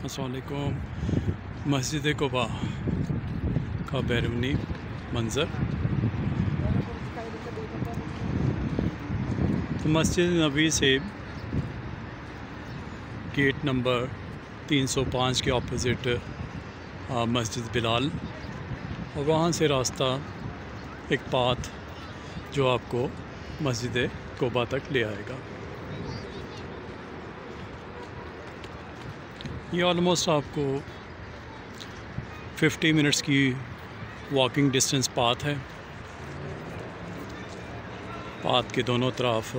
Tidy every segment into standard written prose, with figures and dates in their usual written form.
अस्सलाम वालेकुम। मस्जिद कुबा का बैरूनी मंज़र। तो मस्जिद नबी से गेट नंबर 305 के ऑपोज़िट मस्जिद बिलाल, और वहाँ से रास्ता एक पाथ जो आपको मस्जिद कुबा तक ले आएगा। ये ऑलमोस्ट आपको 50 मिनट्स की वॉकिंग डिस्टेंस पाथ है। पाथ के दोनों तरफ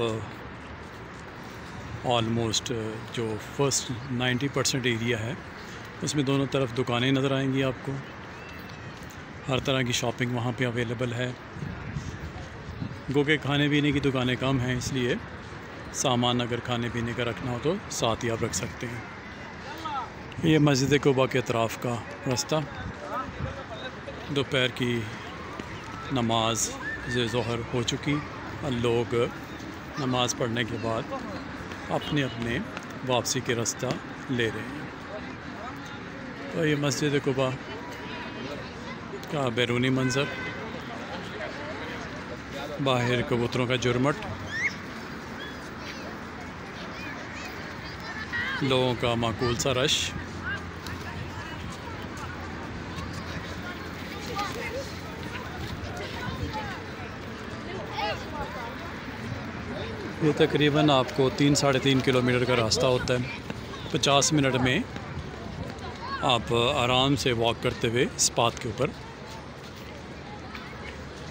ऑलमोस्ट जो फर्स्ट 90% एरिया है उसमें दोनों तरफ दुकानें नज़र आएंगी आपको। हर तरह की शॉपिंग वहाँ पे अवेलेबल है। गो के खाने पीने की दुकानें कम हैं, इसलिए सामान अगर खाने पीने का रखना हो तो साथ ही आप रख सकते हैं। ये मस्जिद कुबा के अतराफ़ का रास्ता। दोपहर की नमाज ज़ोहर हो चुकी और लोग नमाज़ पढ़ने के बाद अपने अपने वापसी के रास्ता ले रहे हैं। तो ये मस्जिद कुबा का बैरूनी मंज़र, बाहर कबूतरों का जुरमट, लोगों का माकूल सा रश। ये तकरीबन आपको 3-3.5 किलोमीटर का रास्ता होता है। 50 मिनट में आप आराम से वॉक करते हुए इस पाथ के ऊपर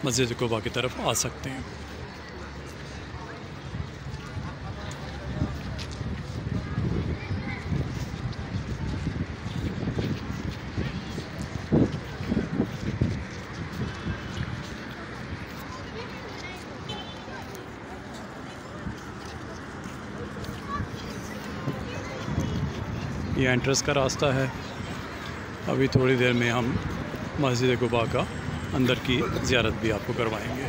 मस्जिद कुबा की तरफ आ सकते हैं। ये एंट्रेंस का रास्ता है। अभी थोड़ी देर में हम मस्जिद कुबा का अंदर की ज़ियारत भी आपको करवाएंगे।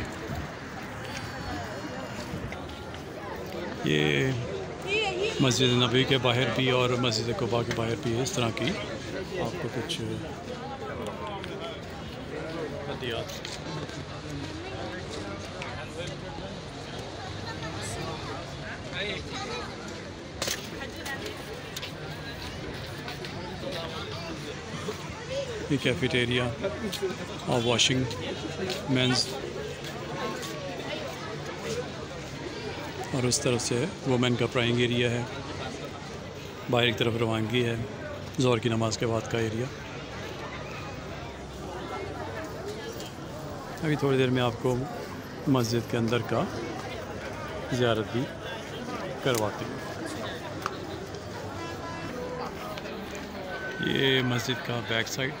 ये मस्जिद नबी के बाहर भी और मस्जिद कुबा के बाहर भी इस तरह की आपको कुछ हदियात। ये कैफेटेरिया और वॉशिंग मेंस, और उस तरफ से वुमेन का प्राइंग एरिया है। बाहर की तरफ रवानगी है, ज़ोहर की नमाज़ के बाद का एरिया। अभी थोड़ी देर में आपको मस्जिद के अंदर का ज़ियारत भी करवाते हैं। ये मस्जिद का बैक साइड।